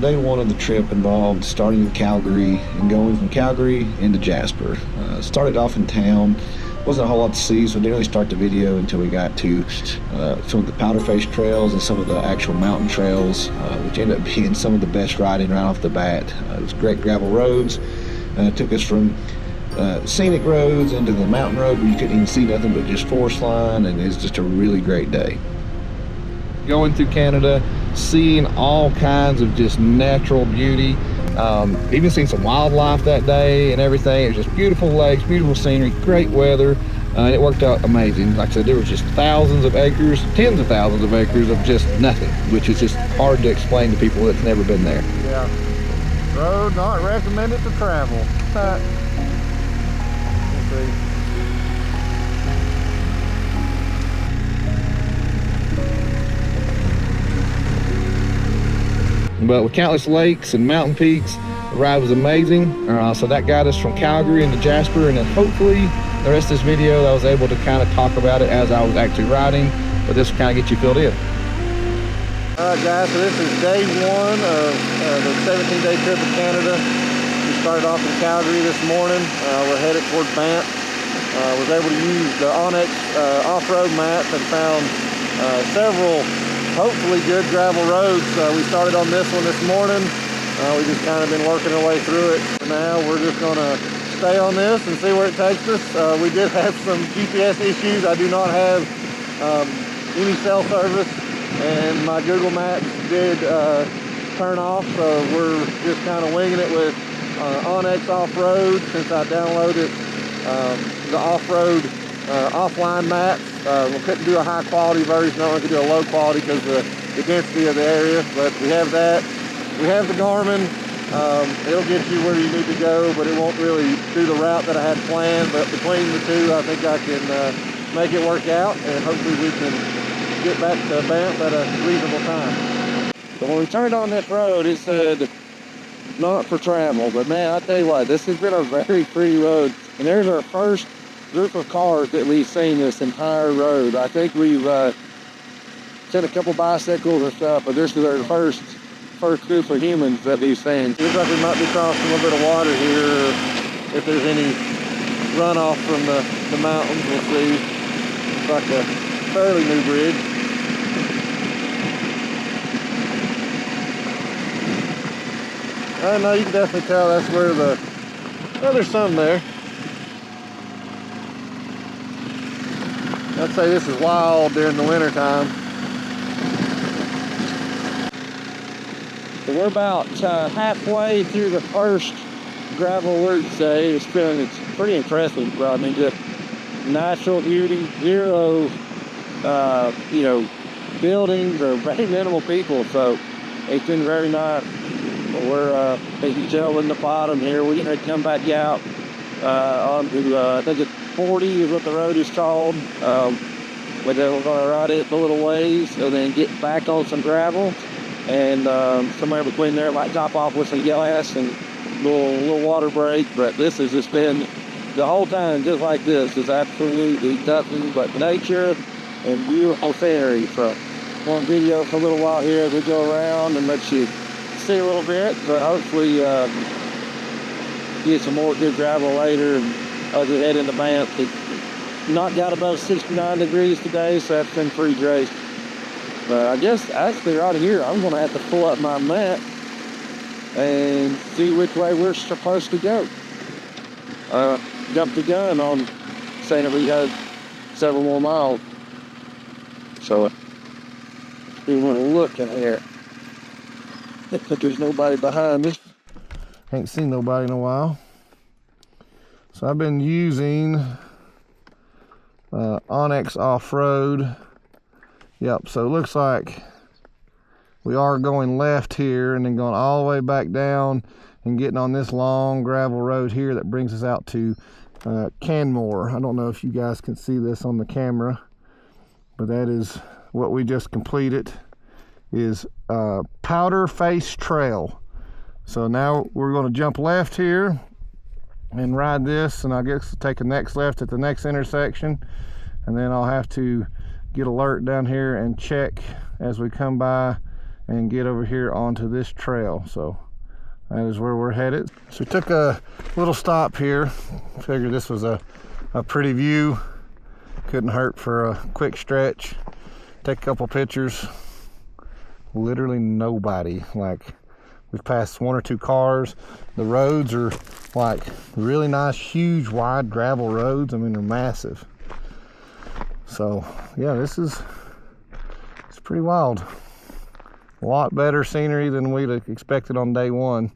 day one of the trip involved starting in Calgary and going from Calgary into Jasper. Started off in town. Wasn't a whole lot to see, so I didn't really start the video until we got to some of the Powder Face trails and some of the actual mountain trails, which ended up being some of the best riding right off the bat. It was great gravel roads. Took us from scenic roads into the mountain road where you couldn't even see nothing but just forest line, and it's just a really great day. Going through Canada, seeing all kinds of just natural beauty. Even seen some wildlife that day and everything. It was just beautiful lakes, beautiful scenery, great weather, and it worked out amazing. Like I said, there was just thousands of acres, tens of thousands of acres of just nothing, which is just hard to explain to people that's never been there. Yeah, road not recommended to travel. Let's see. But with countless lakes and mountain peaks, the ride was amazing. So that got us from Calgary into Jasper, and then hopefully the rest of this video I was able to kind of talk about it as I was actually riding, but this will kind of get you filled in. Alright guys, so this is day one of the 17-day trip to Canada. We started off in Calgary this morning. We're headed towards Banff. Was able to use the onX off-road map and found several hopefully good gravel roads. We started on this one this morning. We just kind of been working our way through it. For now, we're just gonna stay on this and see where it takes us. We did have some GPS issues. I do not have any cell service, and my Google Maps did turn off, so we're just kind of winging it with onX Off-Road since I downloaded the off-road offline maps. We couldn't do a high quality version, we could do a low quality because of the density of the area, but we have that. We have the Garmin. It'll get you where you need to go, but it won't really do the route that I had planned. But between the two, I think I can make it work out, and hopefully we can get back to Banff at a reasonable time. So when we turned on this road, it said not for travel, but man, I tell you what, this has been a very pretty road, and there's our first group of cars that we've seen this entire road. I think we've seen a couple bicycles or stuff, but this is our first group of humans that we've seen. Looks like we might be crossing a little bit of water here. If there's any runoff from the mountains, we'll see. It's like a fairly new bridge. I know you can definitely tell that's where there's some there. I'd say this is wild during the winter time. So we're about halfway through the first gravel route today. It's pretty impressive, bro. I mean, just natural beauty, zero, buildings or very minimal people. So it's been very nice. We're, as you tell in the bottom here, we're going to come back out onto, I think it's 40 is what the road is called. We're going to ride it a little ways and then get back on some gravel, and somewhere between there might drop off with some gas and a little water break. But this has just been the whole time just like this. It's absolutely nothing but nature and beautiful scenery. So one video for a little while here as we go around and let you see a little bit, but hopefully get some more good gravel later. And as we head into Banff, it's not got above 69 degrees today, so that's been pretty great. But I guess actually right here, I'm going to have to pull up my map and see which way we're supposed to go. Jumped the gun on saying that we had several more miles. So we want to look in here. But there's nobody behind us. Ain't seen nobody in a while. So I've been using onX Off-Road. Yep, so it looks like we are going left here and then going all the way back down and getting on this long gravel road here that brings us out to Canmore. I don't know if you guys can see this on the camera, but that is what we just completed, is Powder Face Trail. So now we're going to jump left here and ride this, and I guess take a next left at the next intersection, and then I'll have to get alert down here and check as we come by and get over here onto this trail. So that is where we're headed. So we took a little stop here. Figured this was a pretty view. Couldn't hurt for a quick stretch. Take a couple pictures. Literally nobody. Like, we've passed 1 or 2 cars. The roads are like really nice, huge, wide gravel roads. I mean, they're massive. So yeah, it's pretty wild. A lot better scenery than we'd expected on day one.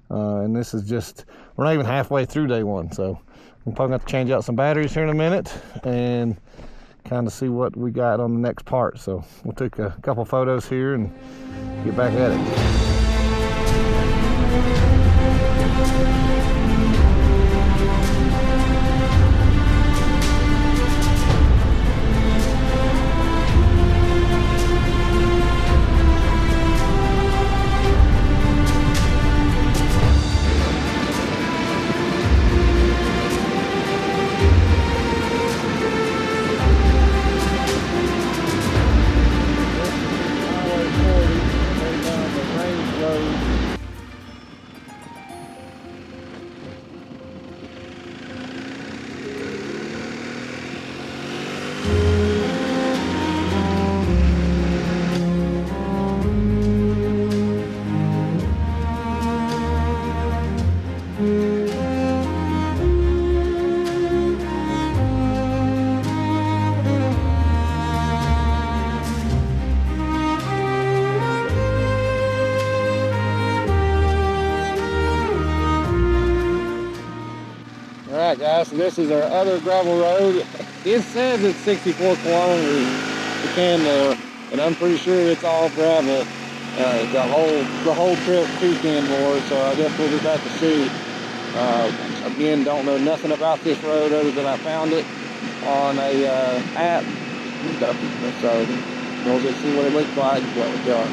And this is just, we're not even halfway through day one. So I'm probably going to change out some batteries here in a minute and kind of see what we got on the next part. So we'll take a couple photos here and get back at it. Alright guys, so this is our other gravel road. It says it's 64 kilometers to Canmore, and I'm pretty sure it's all gravel. The whole trip to Canmore, so I guess we'll be back to see. Again, don't know nothing about this road other than I found it on a app. So we'll just see what it looks like. What we got.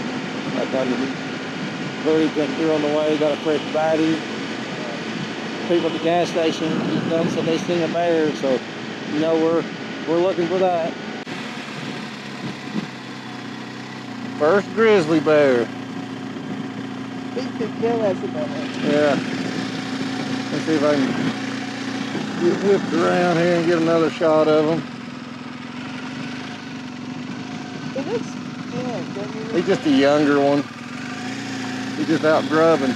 I kind of really went through on the way, got a fresh battery. People at the gas station just done said they seen a bear, so you know we're looking for that. First grizzly bear. He could kill us about that. Yeah. Let's see if I can get whipped around here and get another shot of him. It looks dead, doesn't it? He's just a younger one. He's just out grubbing.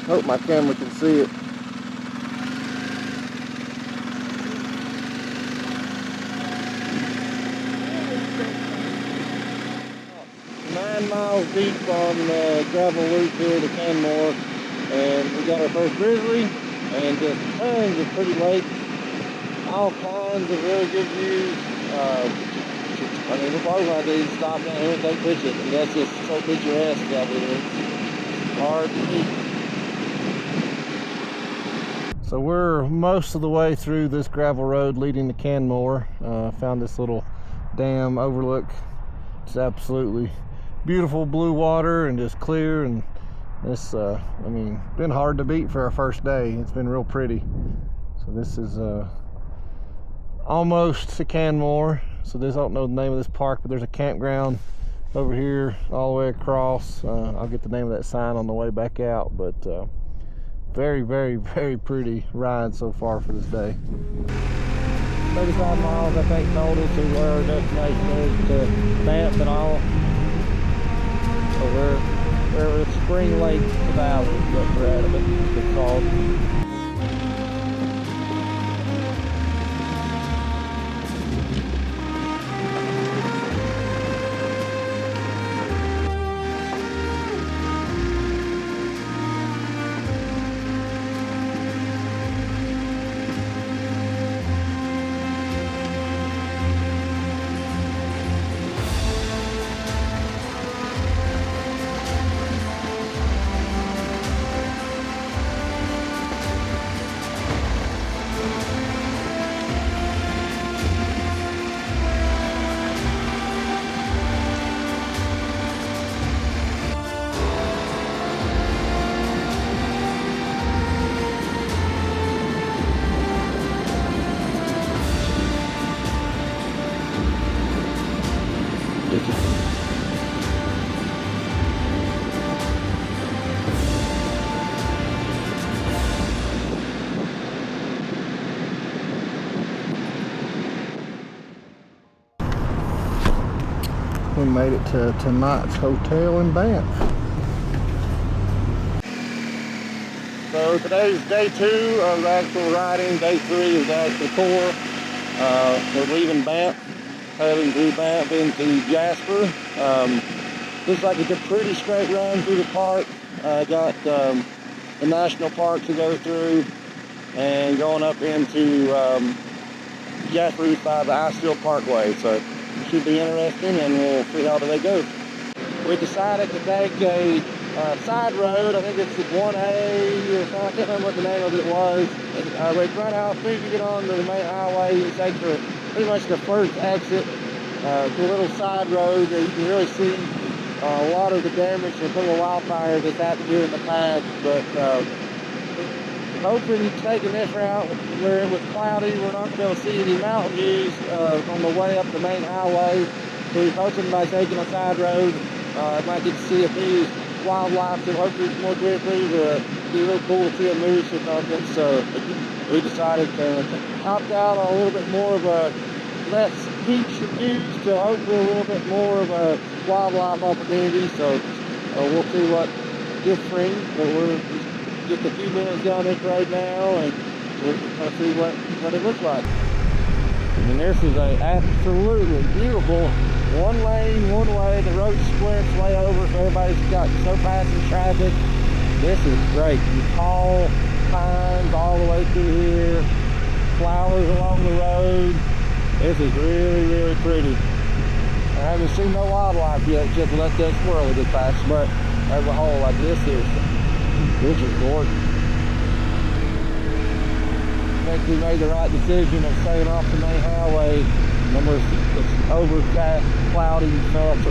Hope my camera can see it. Miles deep on the gravel loop here to Canmore, and we got our first grizzly and just tons of pretty lakes, all kinds of really good views. I mean, we're probably going to stop down here and take pictures, and that's just so picturesque out here. It's hard to beat. So we're most of the way through this gravel road leading to Canmore. Found this little dam overlook. It's absolutely beautiful blue water and just clear, and this I mean, been hard to beat for our first day. It's been real pretty. So this is almost to Canmore. So this, I don't know the name of this park, but there's a campground over here all the way across. I'll get the name of that sign on the way back out, but very, very, very pretty ride so far for this day. 35 miles, I think, total to where our destination is, to Banff and all. So we're at Spring Lake Valley, what we're at, it's called. we made it to tonight's hotel in Banff. So today's day 2 of actual riding. Day 3 is the actual tour. We're leaving Banff, heading through Banff into Jasper. Looks like it's a pretty straight run through the park. Got the national park to go through, and going up into Jasper by the Icefield Parkway. So it should be interesting, and we'll see how they go. We decided to take a side road. I think it's 1A or something. I can't remember what the name of it was. We run out, as soon as you get on the main highway, you take pretty much the first exit to a little side road that you can really see a lot of the damage from the wildfire that's happened here in the past. But hoping taking this route where it was cloudy, we're not going to see any mountain views on the way up the main highway. So we're hoping by taking a side road, might get to see a few wildlife, and hopefully more quickly. Be a little cool to see a moose or something. So we decided to opt out on a little bit more of a less beach views to hopefully a little bit more of a wildlife opportunity. So we'll see what this brings. But we're just a few minutes down this road now, and we'll kind of see what it looks like. And this is a absolutely beautiful one lane, one way. The road splits way over, so everybody's got no passing traffic. This is great. Tall pines all the way through here, flowers along the road. This is really, really pretty. I haven't seen no wildlife yet, just let that squirrel get past, but as a whole, like this is gorgeous. I think we made the right decision of staying off the main highway. Remember, it's overcast, cloudy, and stuff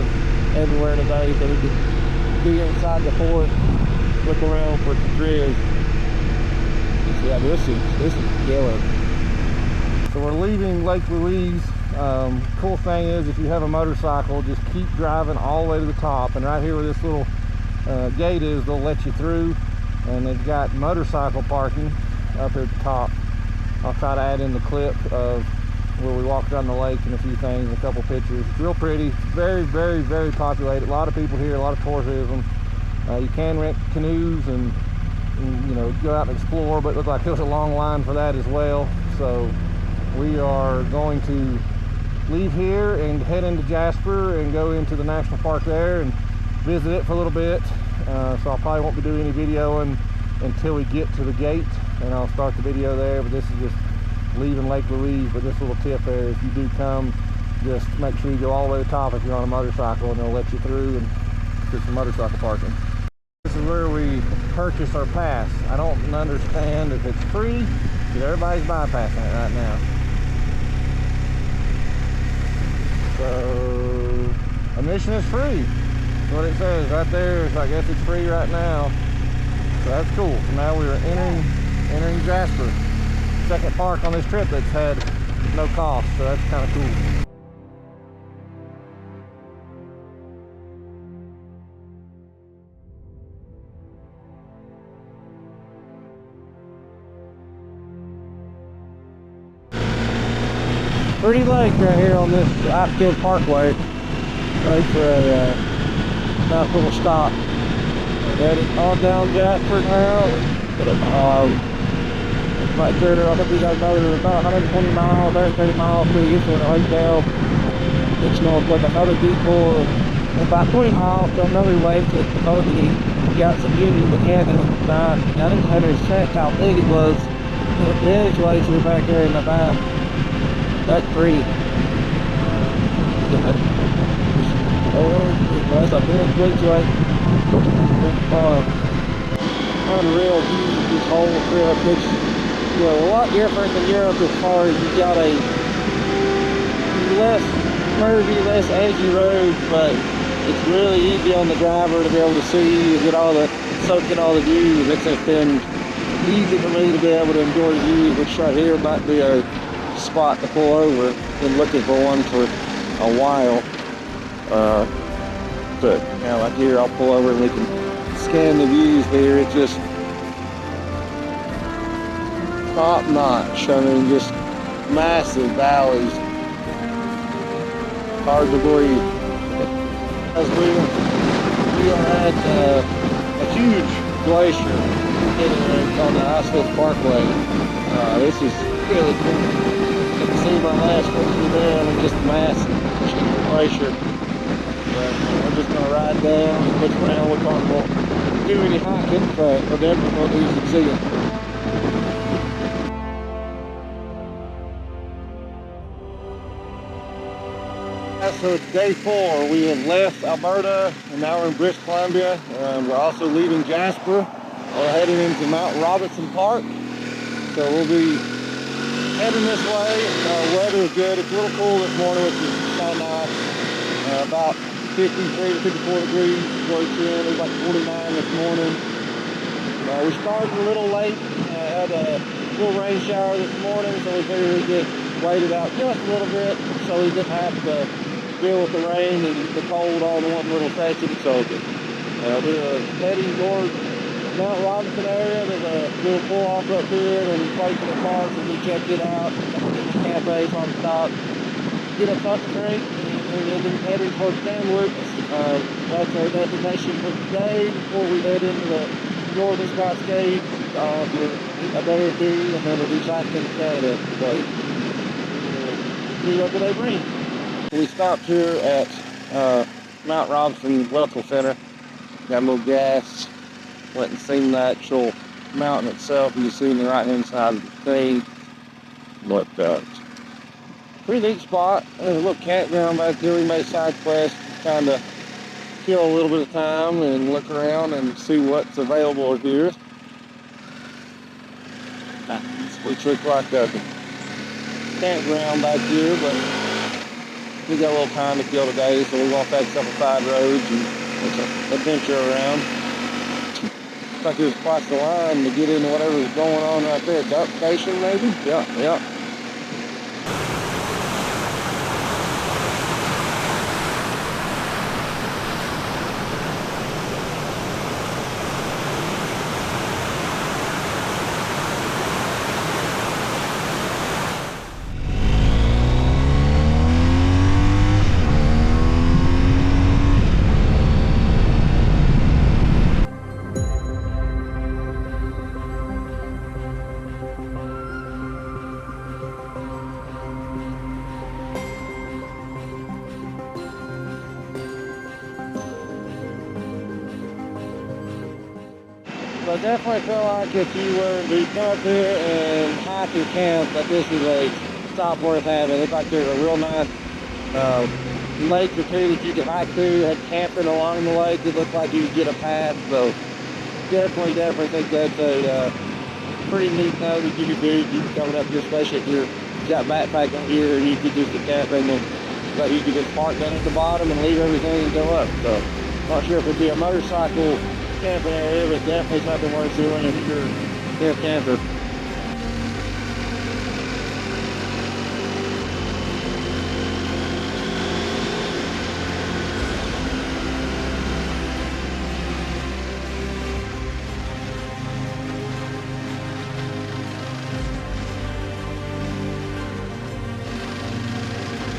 everywhere today, so we could be inside the fort, look around for some trees. Yeah, this is killer. So we're leaving Lake Louise. Cool thing is, if you have a motorcycle, just keep driving all the way to the top, and right here where this little gate is, they'll let you through, and they've got motorcycle parking up here at the top. I'll try to add in the clip of where we walked down the lake and a few things, and a couple pictures. It's real pretty. It's very, very, very populated. A lot of people here, a lot of tourism. You can rent canoes and you know, go out and explore, but it looked like there was a long line for that as well. So we are going to leave here and head into Jasper and go into the national park there and visit it for a little bit. So I probably won't be doing any videoing until we get to the gate, and I'll start the video there. But this is just leaving Lake Louise. But this little tip there, if you do come, just make sure you go all the way to the top if you're on a motorcycle, and they'll let you through and do some motorcycle parking. This is where we purchase our pass. I don't understand if it's free, because everybody's bypassing it right now. So admission is free. That's what it says right there. So I guess it's free right now. So that's cool. So now we're entering Jasper. Second park on this trip that's had no cost. So that's kind of cool. Pretty lake right here on this Icefield Parkway. Right for a nice little stop. Headed on down Jasper now. Right there, I think we got another about 120 miles, 30 miles till we get to the hotel. It's going like another detour, about 20 miles to another lake that supposedly got some beauty in the canyon. I didn't understand how big it was. The edge glacier back there in the back. That's pretty. Oh, that's a big glacier. Unreal view, this whole trip. It's, you know, a lot different than Europe as far as you got a less curvy, less edgy road, but it's really easy on the driver to be able to see and get all the soak in all the views. It's just been easy for me to be able to enjoy the views, which right here might be a spot to pull over. Been looking for one for a while, but now like here I'll pull over and we can scan the views here. It's just top notch. I mean, just massive valleys, hard to believe. As we are at a huge glacier on the Iceville Parkway. This is really cool. You can see my last picture there, and just a massive glacier. But we're just going to ride down and look around. We probably won't do any hiking, but we're definitely going to do some seeing. So it's day 4. We have left Alberta and now we're in British Columbia. We're also leaving Jasper. We're heading into Mount Robinson Park. So we'll be heading this way. Weather is good. It's a little cool this morning, which is kind of nice. About 53 to 54 degrees. It was like 49 this morning. We started a little late. Had a little rain shower this morning, so we figured we'd get waited out just a little bit so we didn't have to deal with the rain and the cold all in one little section. So we're heading towards Mount Robinson area. There's a little pull-off up here and place in the car so we check it out. Cafe on the top. Get a cup of drink and then heading towards Kamloops. That's our destination for today before we head into the northern Cascade for a day or two, and then we'll be back in Canada. So see what they bring. We stopped here at Mount Robinson Medical Center. Got a little gas. Went and seen the actual mountain itself. You can see on the right hand side of the thing. But pretty neat spot. There's a little campground back there. We made side quests, kind of kill a little bit of time and look around and see what's available here. Which looks like a campground back here, but we got a little time to kill today, so we're going to take a couple side roads and adventure around. Looks like there's quite the line to get into whatever's going on right there. Duck station maybe? Yeah. I definitely feel like if you were to come up here and hike and camp, that this is a stop worth having. It looks like there's a real nice lake or two that you can hike through. Had camping along the lake. It looks like you could get a path. So definitely think that's a pretty neat note that you could do. You can come up here, especially if you've got backpack on here, and you could just get camping, but you could just park down at the bottom and leave everything and go up. So not sure if it'd be a motorcycle camping area, but definitely something worth doing if you're a camper.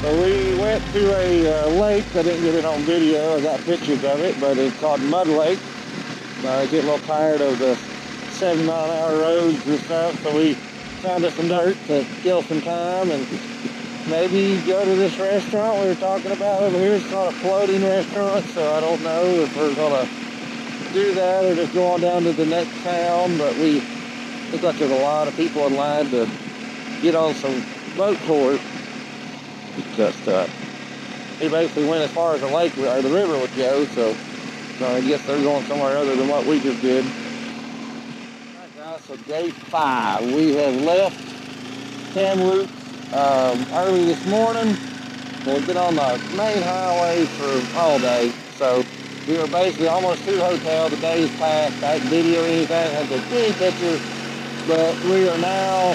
So we went to a lake. I didn't get it on video. I got pictures of it, but it's called Mud Lake. I get a little tired of the 7-mile-an-hour roads and stuff, so we found us some dirt to kill some time and maybe go to this restaurant we were talking about over here. It's called a floating restaurant, so I don't know if we're gonna do that or just go on down to the next town, but we look like there's a lot of people in line to get on some boat tours. Just he basically went as far as the lake or the river would go, so I guess they're going somewhere other than what we just did. Alright guys, so day 5. We have left Kamloops early this morning. We've been on the main highway for all day, so we were basically almost to the hotel. The day is past. I didn't video anything, had to take any pictures, but we are now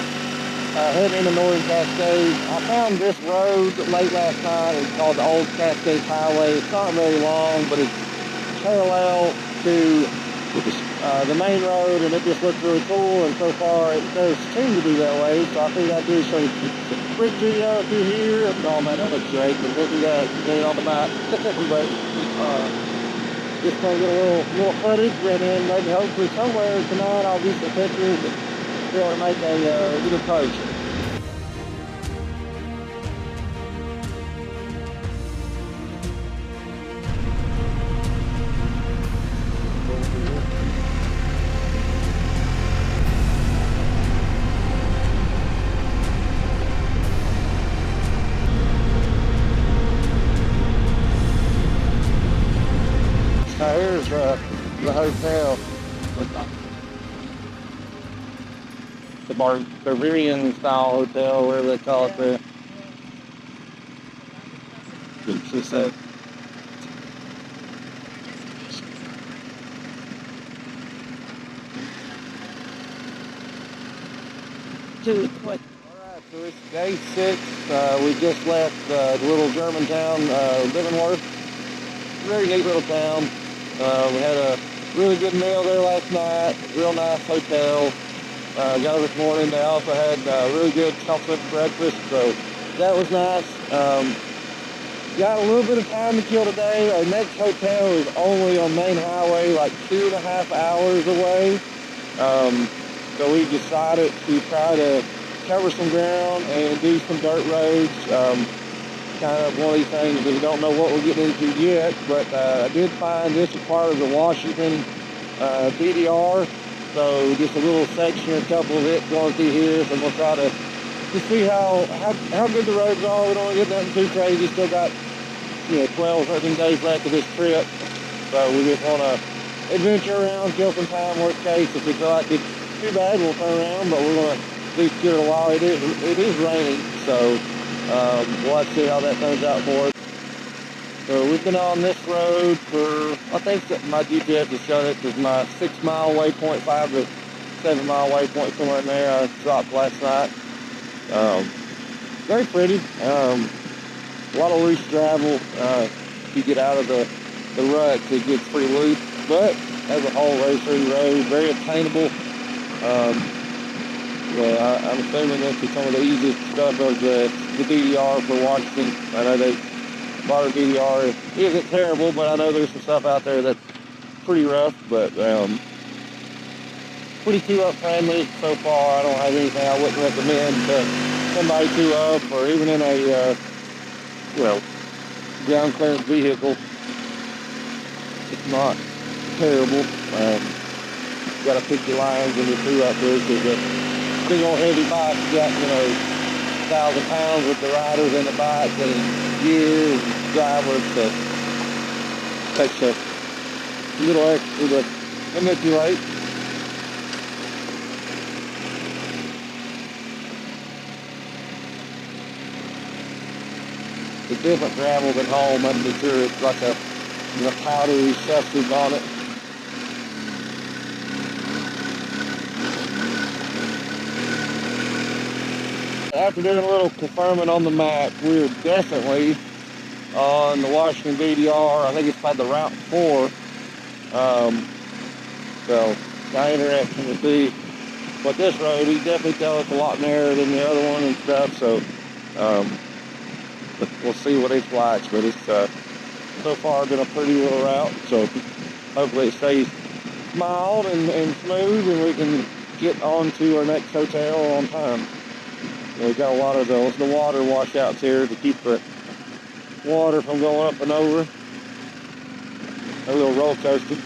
heading into Northern Cascades. I found this road late last night. It's called the Old Cascades Highway. It's not very long, but it's parallel to the main road, and it just looks really cool, and so far it does seem to be that way, so I think I do some quick video through here. Oh man, that looks great. But then we got it on the map. But just trying to get a little footage, and then maybe hopefully somewhere tonight I'll get some pictures and be able to make a little post. Now here's the hotel. The Bavarian style hotel, whatever they call it there. She said. Alright, so it's day 6. We just left the little German town, Leavenworth. Very neat little town. We had a really good meal there last night. Real nice hotel. Got up this morning. They also had really good chocolate breakfast, so that was nice. Got a little bit of time to kill today. Our next hotel is only on Main Highway, like 2.5 hours away. So we decided to try to cover some ground and do some dirt roads. Kind of one of these things that we don't know what we're getting into yet, but I did find this is part of the Washington DDR, so just a little section, a couple of it going through here, so we'll try to see how good the roads are. We don't want to get nothing too crazy. Still got 12, 13 days left of this trip, so we just want to adventure around, kill some time. Worst case, if we feel like it's too bad, we'll turn around, but we're going to at least give it a while. It is raining, so we'll have to see how that turns out for us. So we've been on this road for, I think that my GPS has shown it as my 6 mile waypoint, 5 to 7 mile waypoint, somewhere in there. I dropped last night. Very pretty. A lot of loose gravel. If you get out of the ruts, it gets pretty loose. But as a whole, very pretty road, very attainable. Yeah, I'm assuming this is some of the easiest stuff of the DDR for Washington. I know part of DDR isn't terrible, but I know there's some stuff out there that's pretty rough, but pretty two-up friendly so far. I don't have anything I wouldn't recommend to somebody two-up or even in a ground clearance vehicle. It's not terrible. You gotta pick your lines when you're two-up there, because big old heavy bike, you got 1,000 pounds with the riders and the bike and gear and drivers, so it takes a little extra to manipulate. It's different gravel than home. I'm not sure it's like a powdery substance on it. After doing a little confirming on the map, we're definitely on the Washington DDR. I think it's by the Route 4. So, kind of interesting to see. But this road, he definitely tells us a lot narrower than the other one and stuff. So, we'll see what it's like. But it's so far been a pretty little route. So, hopefully it stays mild and smooth, and we can get on to our next hotel on time. We got a lot of the water washouts here to keep the water from going up and over. A little roller coaster.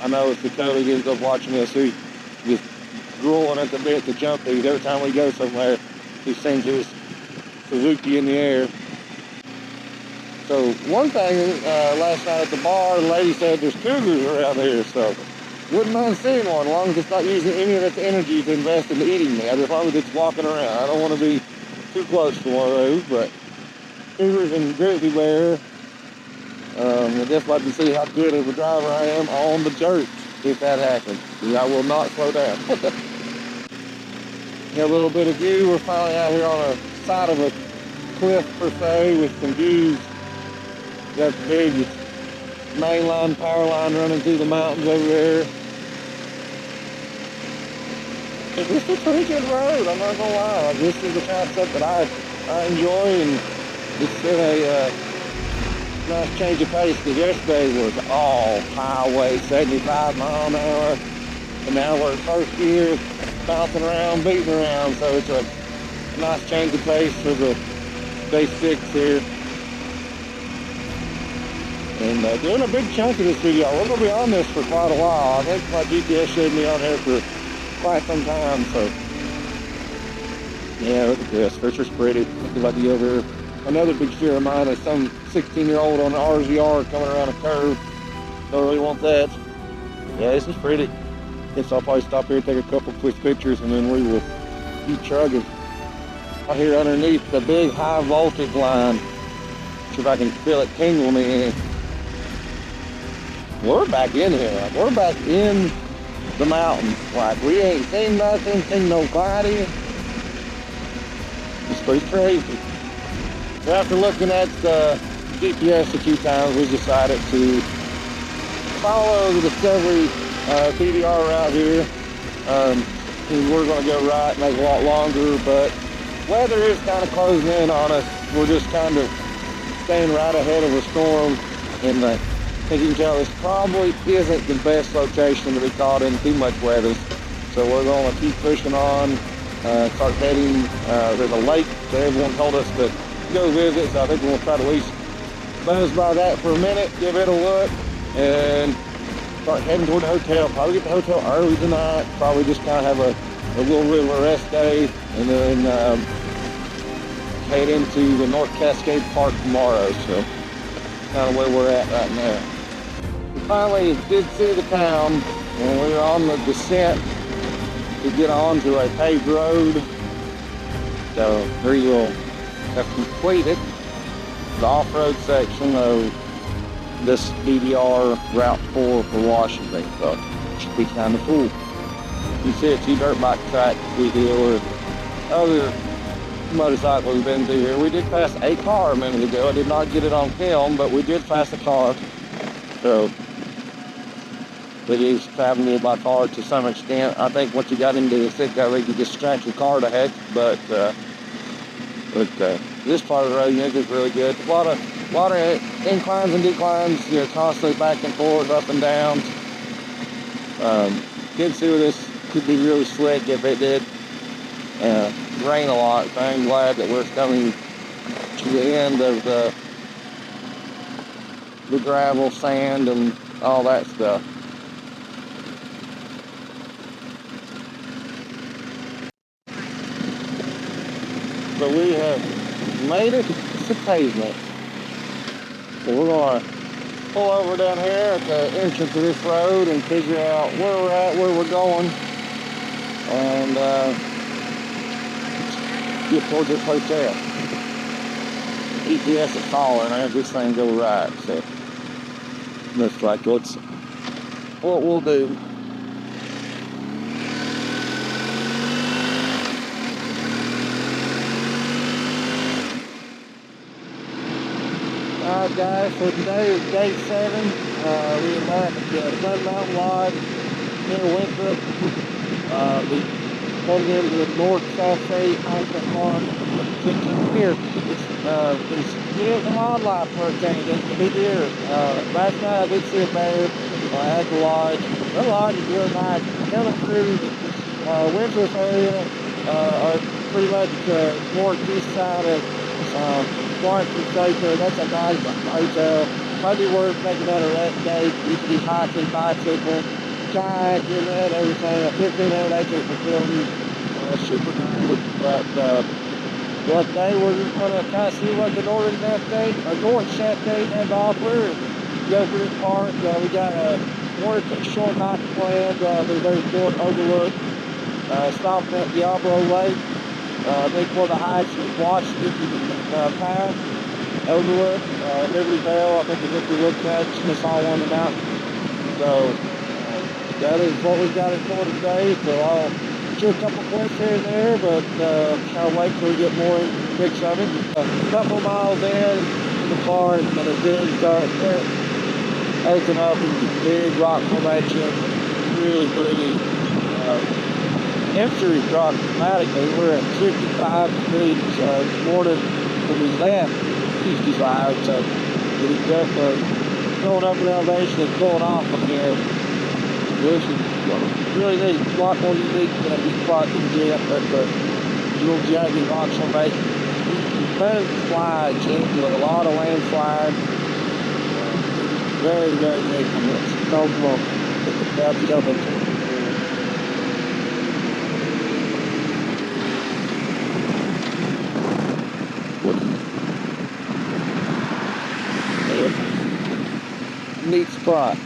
I know if Dakota ends up watching this, he's just drooling at the bit to jump these. Every time we go somewhere, he sings his Suzuki in the air. So one thing, last night at the bar, the lady said there's cougars around here, so wouldn't mind seeing one, as long as it's not using any of its energy to invest in eating me. As long as it's walking around. I don't want to be too close to one of those, but cougars and grizzly bear. I just like to see how good of a driver I am on the dirt if that happens. I will not slow down. Got a little bit of view. We're finally out here on a side of a cliff per se with some views. Got the big main line, power line running through the mountains over there. This is a pretty good road, I'm not gonna lie. Like, this is the kind of stuff that I enjoy, and it's been a nice change of pace, because yesterday was all highway, 75 mile an hour, and now we're in first gear, bouncing around, beating around, so it's a nice change of pace for the day 6 here. And doing a big chunk of this video. We're going to be on this for quite a while. I think my GPS showed me on here for quite some time, so. Yeah, look at this. Fisher's pretty. Look at the over here. Another big fear of mine is some 16-year-old on an RZR coming around a curve. Don't really want that. Yeah, this is pretty. Guess I'll probably stop here, take a couple quick pictures, and then we will keep chugging. Out here underneath the big high voltage line. See if I can feel it tingle me. We're back in here. Like, we're back in the mountains. Like, we ain't seen nothing, seen nobody. It's pretty crazy. So after looking at the GPS a few times, we decided to follow the Discovery PDR route here. We're going to go right, make it a lot longer, but weather is kind of closing in on us. We're just kind of staying right ahead of a storm, and I think you can tell this probably isn't the best location to be caught in too much weather. So we're going to keep pushing on, start heading. There's a lake that everyone told us to go visit, so I think we're going to try to at least buzz by that for a minute, give it a look, and start heading toward the hotel. Probably get the hotel early tonight, probably just kind of have a little bit of a rest day, and then head into the North Cascade Park tomorrow. So kind of where we're at right now. We finally did see the town, and we were on the descent to get onto a paved road. So we will have completed the off-road section of this DDR Route 4 for Washington. So it should be kind of cool. You see a few dirt bike tracks we do, or other motorcycles we've been through here. We did pass a car a minute ago. I did not get it on film, but we did pass a car. So it is traveling by car to some extent. I think once you got into the thick of it, you just scratch your car to heck. But this part of the road, is really good. A lot of inclines and declines, constantly back and forth, up and down. Could see where this could be really slick if it did rain a lot. So I'm glad that we're coming to the end of the gravel, sand, and all that stuff. So we have made it to pavement. So we're going to pull over down here at the entrance of this road and figure out where we're at, where we're going, and get towards this hotel. GPS is calling, I have this thing go right, so looks like what's what we'll do. Alright guys, so today is day 7. We are back at the Sun Mountain Lodge near Winthrop. We headed into the North Cascade National Park. Here, it's deer and wildlife hurricane. It's a big deer. Last night I did see a bear at the lodge. The lodge is really nice. Coming through Winthrop area, pretty much northeast side of Warrington Station. That's a nice hotel. Probably worth making that a rest day. You can be hiking, bicycle, kayaking, and everything. A 1,500-acre facility. Super cool. But today we're just going to kind of see what the North Cascade has to offer. Go through this park. We got one short night planned. There's a short overlook. Stopping at Diablo Lake. I think one of the hikes was Washington Pass, Overlook, Liberty Bell. I think is what we looked at. Just saw one of the mountains. So that is what we've got in store today. So I'll shoot a couple clips here and there, but I'll wait till we get more pics of it. A couple miles in the park, and it did start open up into big rock formation. Really pretty. temperature dropped dramatically. We're at 65 degrees this morning when we left 65, so it's definitely going up in elevation and pulling off from here. This is really neat. A lot more unique than these spots in Jet, but the little jagged rocks are making landslides into a lot of landslides. Very, very neat. It's no more. That's coming. Neat spot.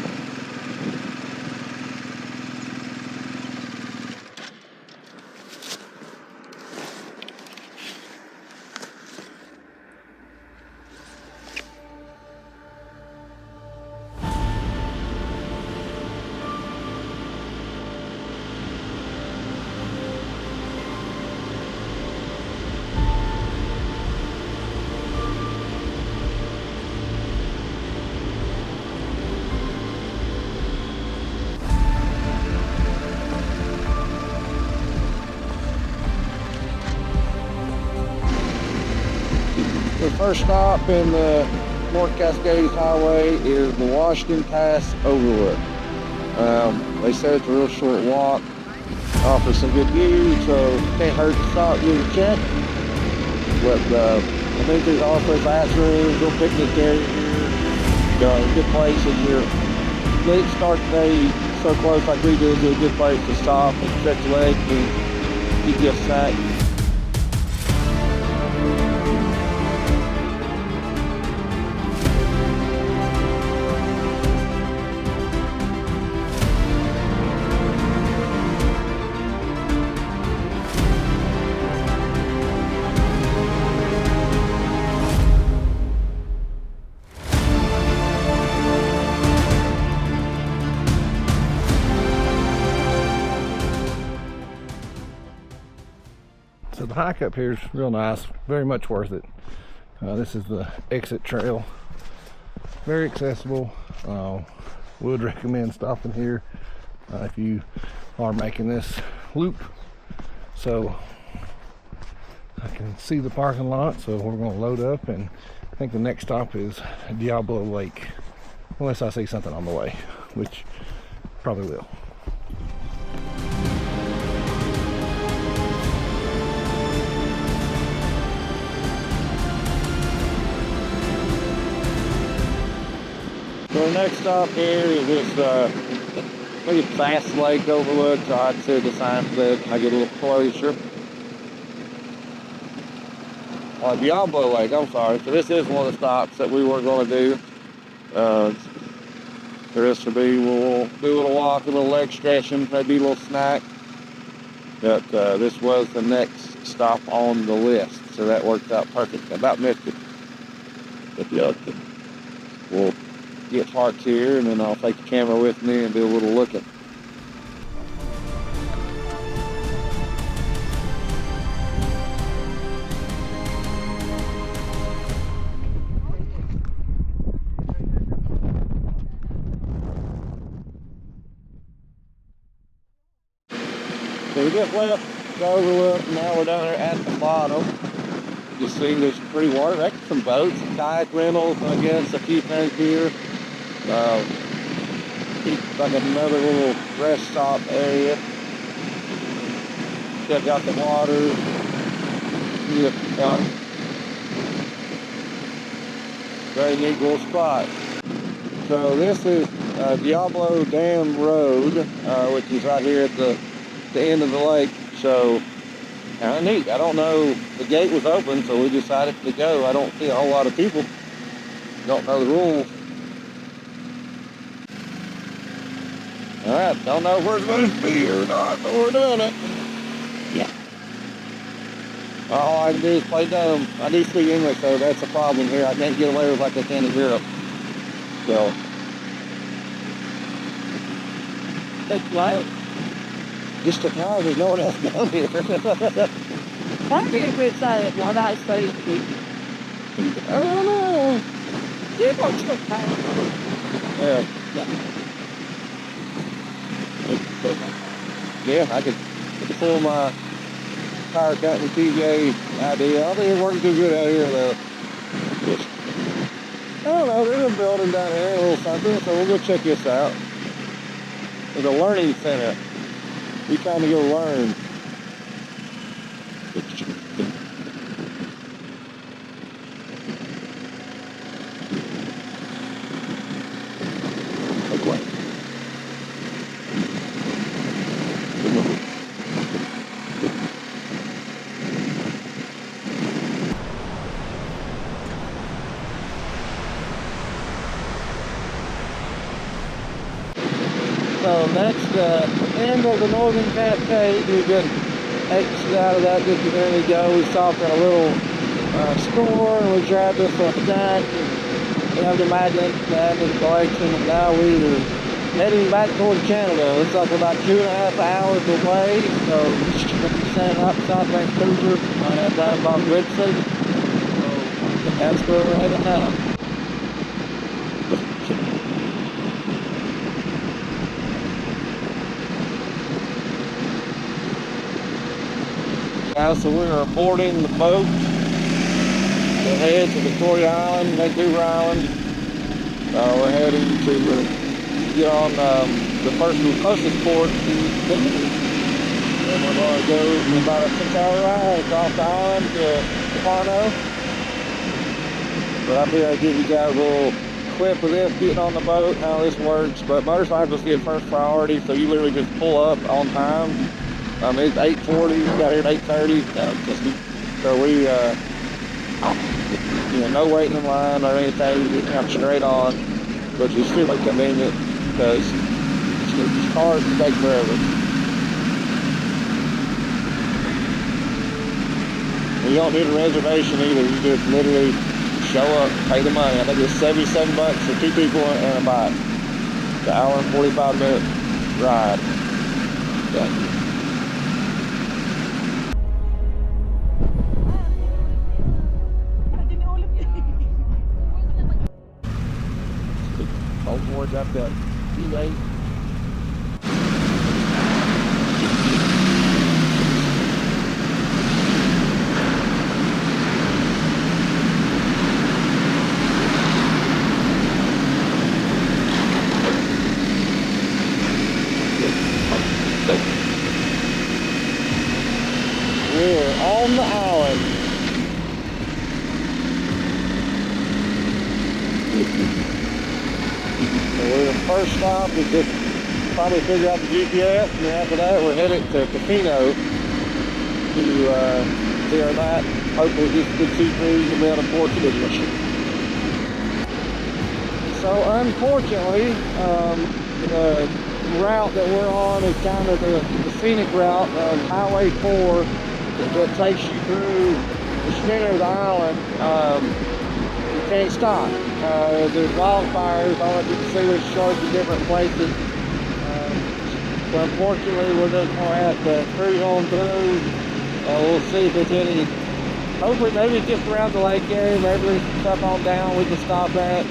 The first stop in the North Cascades Highway is the Washington Pass Overlook. They said it's a real short walk, offers some good views, so can't hurt to stop and give a check. But I think there's also bathrooms, little picnic area here. Good place if you're late start the day so close like we do. It's a good place to stop and stretch your legs and get you a snack. So the hike up here is real nice, very much worth it. This is the exit trail, very accessible. Would recommend stopping here if you are making this loop. So I can see the parking lot, so we're going to load up, and I think the next stop is Diablo Lake, unless I see something on the way, which probably will. So the next stop here is this pretty fast lake overlook. So I'd say the sign for that. I get a little closer. Diablo Lake, I'm sorry. So this is one of the stops that we were going to do. The rest will be, we'll do a little walk, a little leg stretching, maybe a little snack. But this was the next stop on the list. So that worked out perfect. I about missed it. But yeah, we'll get parked here, and then I'll take the camera with me and do a little looking. So we just left the overlook, and now we're down there at the bottom. You see there's pretty water. There's some boats, kayak rentals, I guess, a few things here. Like another little rest stop area. Check out the water. Yeah, very neat little spot. So this is Diablo Dam Road, which is right here at the end of the lake. So kind of neat. I don't know, the gate was open, so we decided to go. I don't see a whole lot of people. Don't know the rules. Alright, don't know if we're supposed to be here or not, but we're doing it. Yeah. All I can do is play dumb. I do speak English, though. That's a problem here. I can't get away with like I can in Europe. So. That's right. Just a car, there's no one else down here. That'd be a good sign. One I study. I don't know. You go to the car. Yeah. Yeah, I could pull my power cutting TJ idea. I don't think it's working too good out here though. I don't know, there's a building down here, a little something, so we'll go check this out. There's a learning center. We kind of go learn. So next, end of the Northern Cascade, we just exit out of that just a minute ago. We stopped at a little store and we grabbed us a snack. We have the magnet collection, and now we are heading back toward Canada. Looks like we're about 2.5 hours away. So we're standing up South Vancouver down about Ridson. So that's where we're heading now. So we are boarding the boat to head to Victoria Island, Vancouver Island. We're heading to get on the closest port to Sydney. And we're going to go about a 6-hour ride across the island to Farno. But I'll be able to give you guys a little clip of this, getting on the boat, how this works. But motorcycles get first priority, so you literally just pull up on time. It's 8:40, we got here at 8:30, so we, no waiting in line or anything, we just come straight on, which is super convenient because cars can take forever. You don't need a reservation either, you just literally show up, pay the money. I think it's $77 for 2 people and a bike. It's an hour and 45-minute ride. Yeah. Boards up that E8. We're on the island. The first stop is just probably figure out the GPS, and after that we're headed to Casino to clear that. Hopefully just a good sea breeze and be able to port to this mission. So unfortunately, the route that we're on is kind of the scenic route of Highway 4 that takes you through the center of the island. You can't stop. There's wildfires. I don't know if you can see there's sharks in different places. So unfortunately, we're just going to have to cruise on through. We'll see if there's any, hopefully maybe it's just around the lake area, maybe there's some stuff on down we can stop at.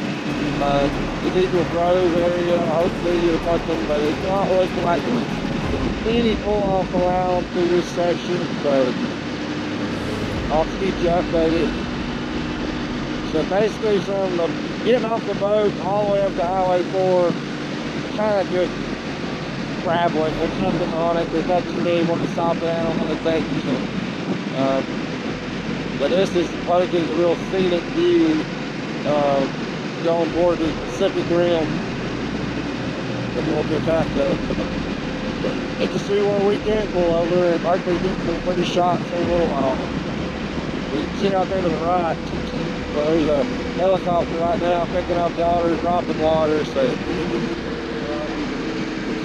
The Eagle Grove area, hopefully you'll touch them, but it's not looking like any pull off around through this section, so I'll keep you updated. So basically from getting off the boat all the way up to Highway 4, kind of just traveling. There's nothing on it. There's nothing really want to stop at on the thing. But this is supposedly a real scenic view. Going board the Pacific Rim. We'll get back to get to see where we can go over and likely get some pretty shots for a little while. You can see out there to the right. Well, there's a helicopter right now picking up daughters, dropping water, so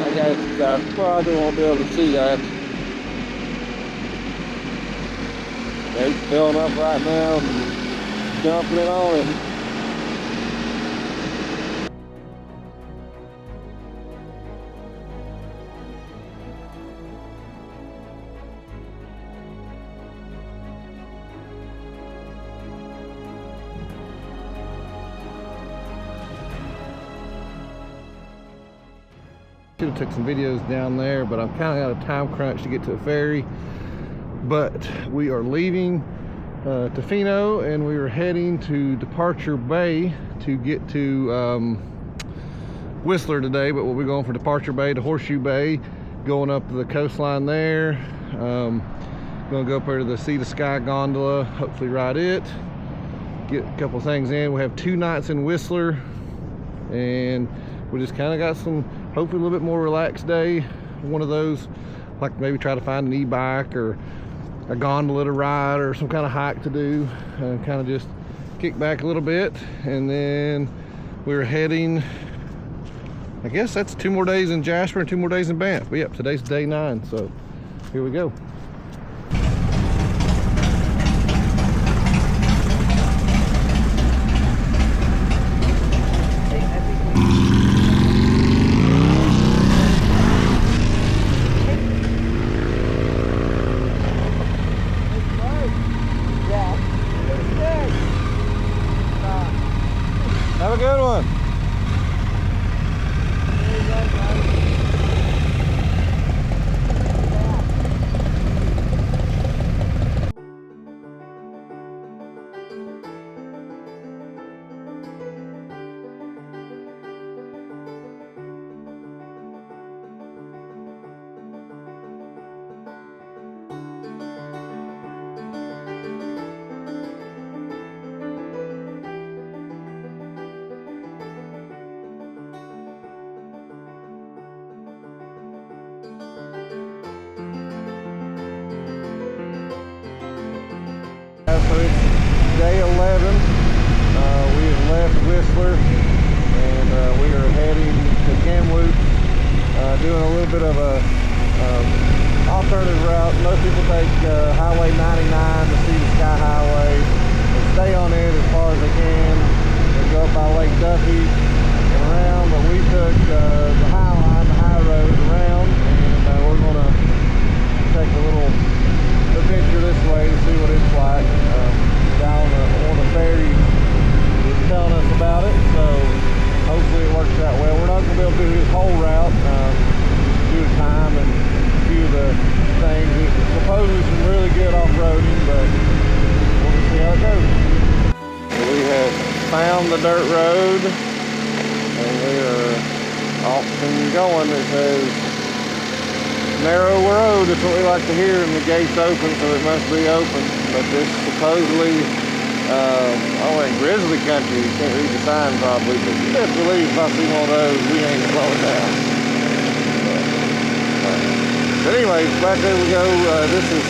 I guess probably won't be able to see that. They're filling up right now, dumping it on it. Should have took some videos down there, but I'm kind of got a time crunch to get to the ferry. But we are leaving Tofino, and we are heading to Departure Bay to get to Whistler today. But we'll be going from Departure Bay to Horseshoe Bay, going up the coastline there. Gonna go up there to the Sea to Sky gondola, hopefully ride it, get a couple things in. We have 2 nights in Whistler, and we just kind of got some, hopefully a little bit more relaxed day. One of those, like maybe try to find an e-bike or a gondola to ride or some kind of hike to do, and kind of just kick back a little bit. And then we're heading, I guess that's 2 more days in Jasper and 2 more days in Banff. But yep, today's day 9, so here we go. Have a good one. So it's day 11. We have left Whistler, and we are heading to Kamloops, doing a little bit of a alternative route. Most people take Highway 99, the Sea to Sky Highway, and stay on it as far as they can. They go up by Lake Duffy and around, but we took the high line, the high road around, and we're going to take a little adventure this way to see what it's like. Down on the ferry was telling us about it, so hopefully it works out well. We're not going to be able to do his whole route due to time and a few of the things. It's supposedly some really good off-roading, but we'll just see how it goes. We have found the dirt road, and we are off and going. It says narrow road, that's what we like to hear, and the gate's open, so it must be open. But this supposedly, in Grizzly Country, you can't read the sign probably, but you best believe if I see one of those, we ain't slowing down. But anyways, back there we go. This is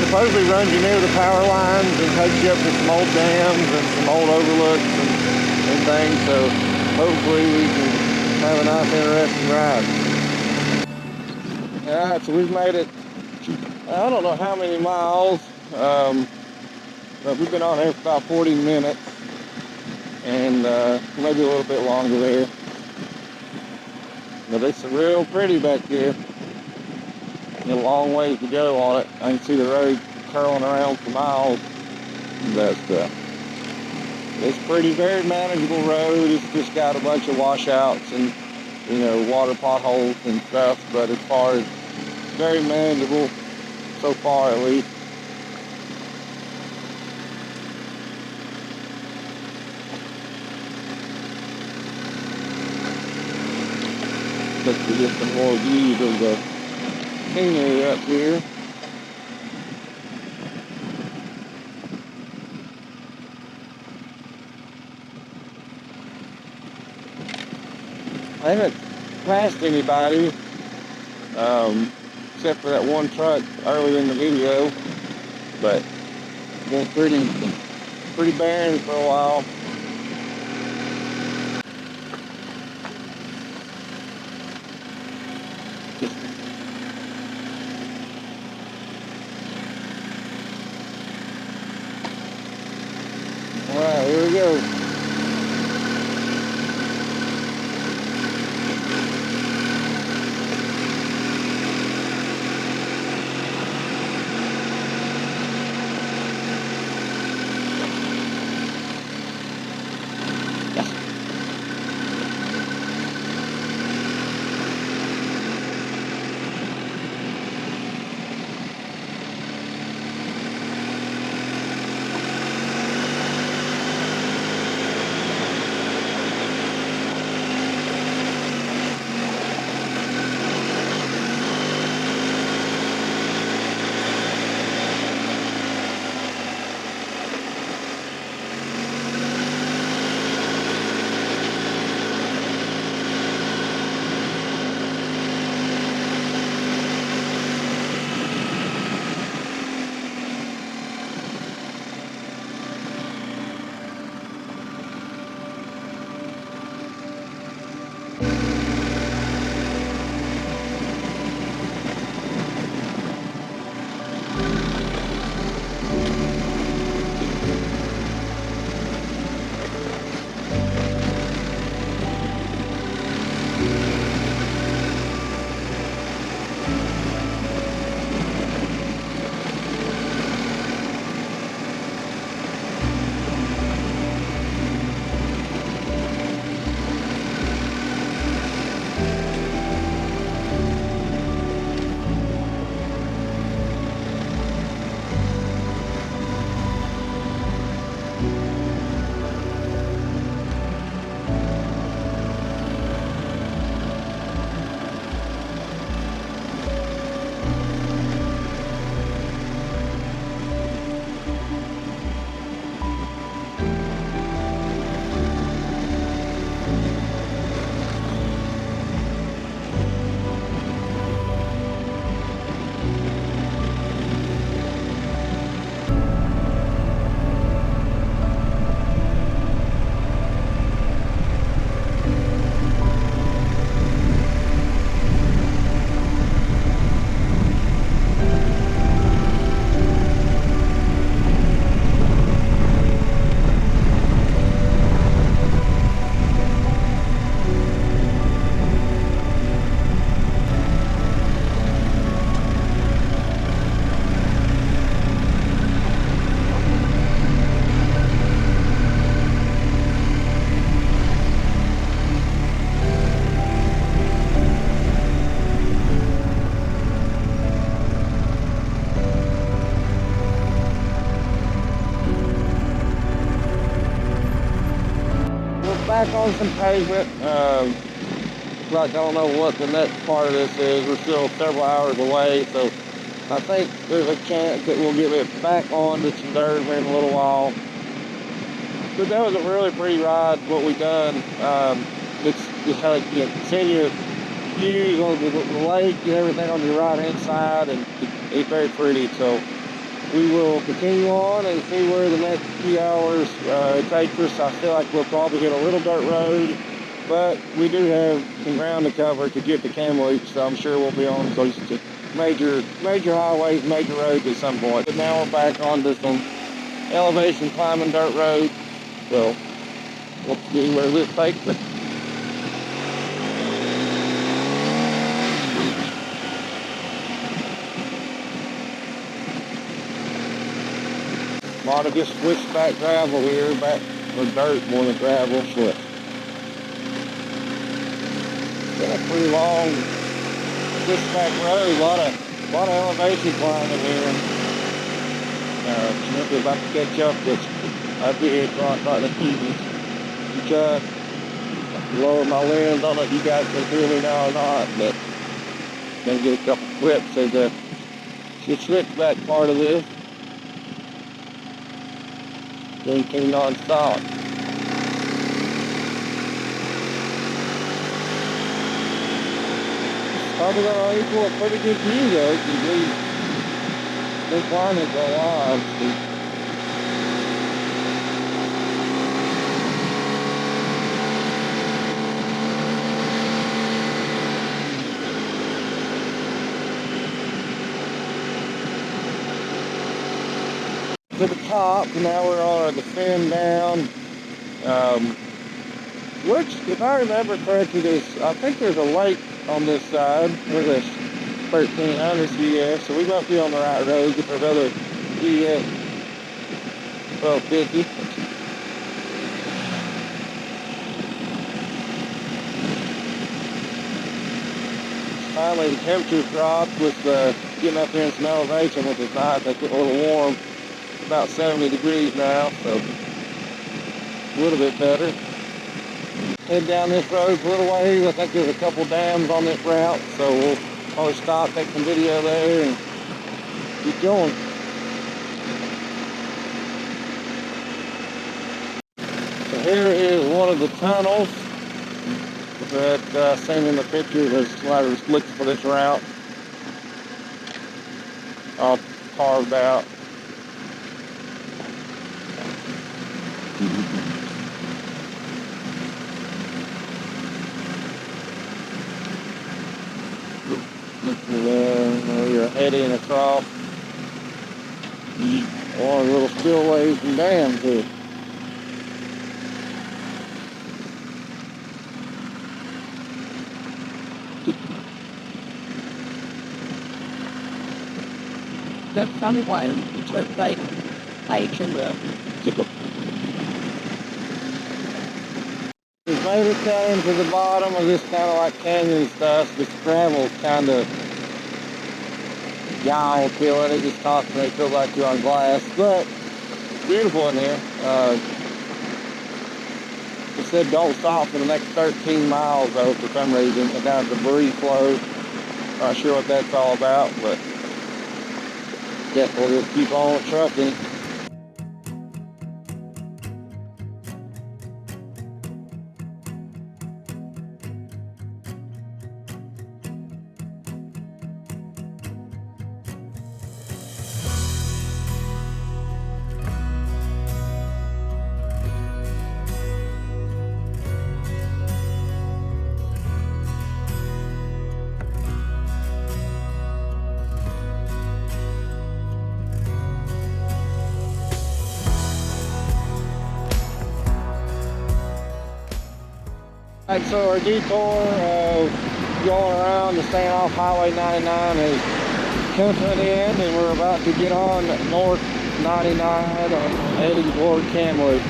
supposedly runs you near the power lines and takes you up to some old dams and some old overlooks and things, so hopefully we can have a nice, interesting ride. Alright, so we've made it, I don't know how many miles, but we've been on here for about 40 minutes, and maybe a little bit longer there. But it's real pretty back here. A long ways to go on it. I can see the road curling around for miles, but it's pretty, very manageable road. It's just got a bunch of washouts and, you know, water potholes and stuff, but as far as very manageable so far, at least. Let's get some more views of the scenery up here. I haven't passed anybody, except for that one truck earlier in the video, but it's been pretty barren for a while. Alright, here we go. back on some pavement. Like, I don't know what the next part of this is. We're still several hours away, so I think there's a chance that we'll get it back onto some dirt in a little while. But that was a really pretty ride, what we done. It's like, you know, seeing your views on the lake and everything on your right hand side, and it's very pretty. So we will continue on and see where the next few hours takes us. I feel like we'll probably hit a little dirt road, but we do have some ground to cover to get to Kamloops, so I'm sure we'll be on those major highways, major roads at some point. But now we're back onto some elevation climbing dirt road, so we'll see where this takes us. A lot of just switchback gravel here, back or dirt more than gravel, but been a pretty long switchback road. A lot of elevation climbing here. We're about to catch up with I did right in the evening. Try to lower my lens. I don't know if you guys can hear me now or not, but gonna get a couple clips of the switchback part of this. Then came non-stop. Probably gonna equal a pretty good view though, because we've been climbing for a while. To the top, and now we're on a descend down, which, if I remember correctly, I think there's a lake on this side with a 1300 CS, so we must be on the right road. Get there's other CS 1250. Finally, the temperature's dropped with getting up here in some elevation, which is nice. It's getting a little warm. About 70 degrees now, so a little bit better. Head down this road for a little ways. I think there's a couple dams on this route, so we'll probably stop, take some video there, and keep going. So here is one of the tunnels that seen in the picture. There's somebody was looking for this route. All carved out. You're heading across one of the little spillways and dams here. That's probably why it's like and We've made it down to the bottom of this kind of like canyon stuff. This gravel's kind of y'all feeling it, just constantly feels like you're on glass, but it's beautiful in here. It said don't stop for the next 13 miles though for some reason, and down debris flow. Not sure what that's all about, but guess we'll just keep on trucking. Alright, so our detour going around and staying off Highway 99 has come to an end, and we're about to get on North 99 heading toward Kamloops.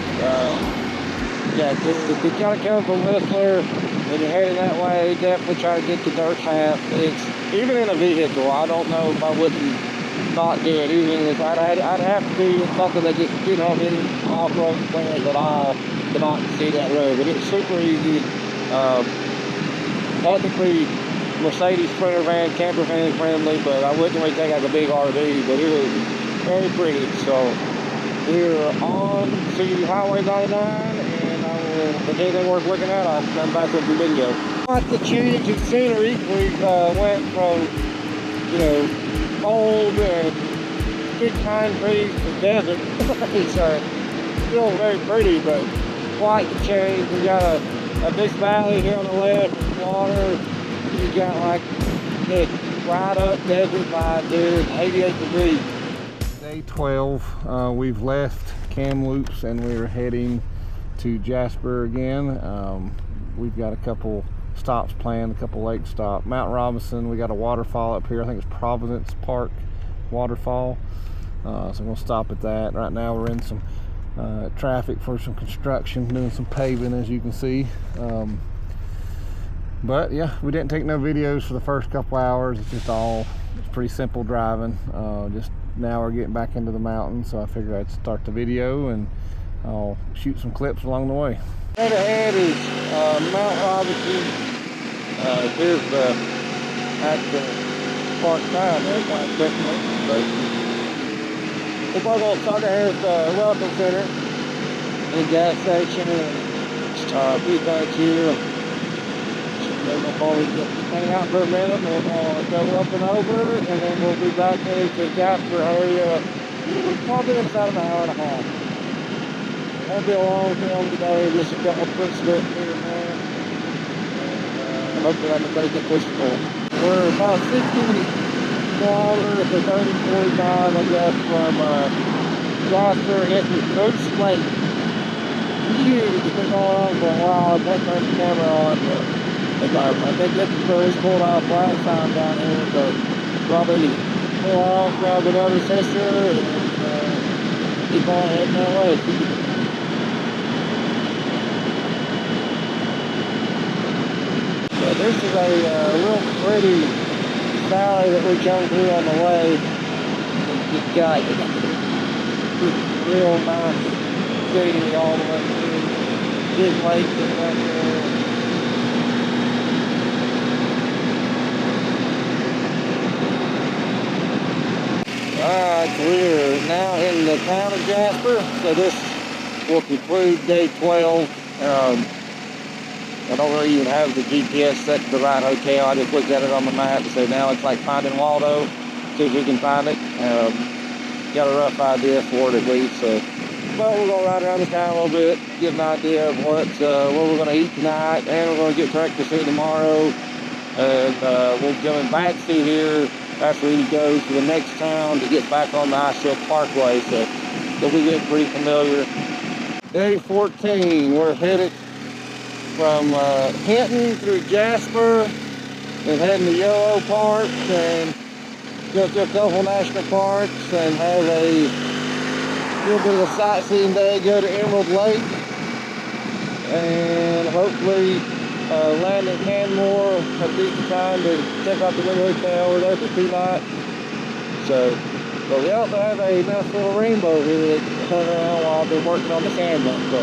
Yeah, just if you gotta come from Whistler and you're heading that way, definitely try to get to dirt path. It's even in a vehicle. I don't know if I wouldn't not good. Even if I'd have to do something that just didn't have any off-road plans at all to not see that road. But it's super easy. Technically, Mercedes Sprinter van, camper van friendly, but I wouldn't really take like a big RV, but it was very pretty. So we're on to Highway 99, and if anything worth looking at, I'll come back with the video. Quite the change in scenery. We went from, cold and big pine trees to desert. It's still very pretty, but quite the change. We got a big valley here on the left with water. You got like this right up desert vibe, dude. 88 degrees. Day 12. We've left Kamloops and we're heading to Jasper again. We've got a couple stops planned, a couple lake stops. Mount Robinson, we got a waterfall up here. I think it's Providence Park waterfall. So I'm gonna stop at that. Right now we're in some traffic for some construction, doing some paving, as you can see. But yeah, we didn't take no videos for the first couple hours. It's pretty simple driving. Just now we're getting back into the mountains, so I figured I'd start the video and I'll shoot some clips along the way. Right ahead is Mount Robinson. Here's the actual park time. We're probably going to start ahead at the Welcome Center and gas station and be back here. We're going to probably just hang out for a minute and we'll go up and over it, and then we'll be back here to Jasper area probably inside of an hour and a half. Won't be a long film today, just a couple of quick slips here and there. Hopefully I can make it pushable. We're about 60 kilometers to 30-45, I guess, from Jasper into Coach Lake. It's been going on for a while. I won't turn the camera on, but I think this is where it's pulled off last time down here, but probably pull off, grab another sister, and keep on heading that way. This is a real pretty valley that we come through on the way. It's got real nice scenery all the way through. Big lake right there. Alright, we're now in the town of Jasper. So this will conclude day 12. I don't really even have the GPS set to the right hotel. I just looked at it on the map. So now it's like finding Waldo. See if we can find it. Got a rough idea for it at least. So, but we're gonna ride around the town a little bit, get an idea of what we're gonna eat tonight, and we're gonna get breakfast here tomorrow. And we'll be coming back through here after we go to the next town to get back on the Iceville Parkway. So we'll be getting pretty familiar. Day 14. We're headed from Hinton through Jasper and heading to Yellow Park and go to a couple national parks and have a little bit of a sightseeing day, go to Emerald Lake and hopefully land in Canmore at decent time to check out the new hotel. We're there for 2 nights. So, but we also have a nice little rainbow here that hung around while I've been working on the camera. So.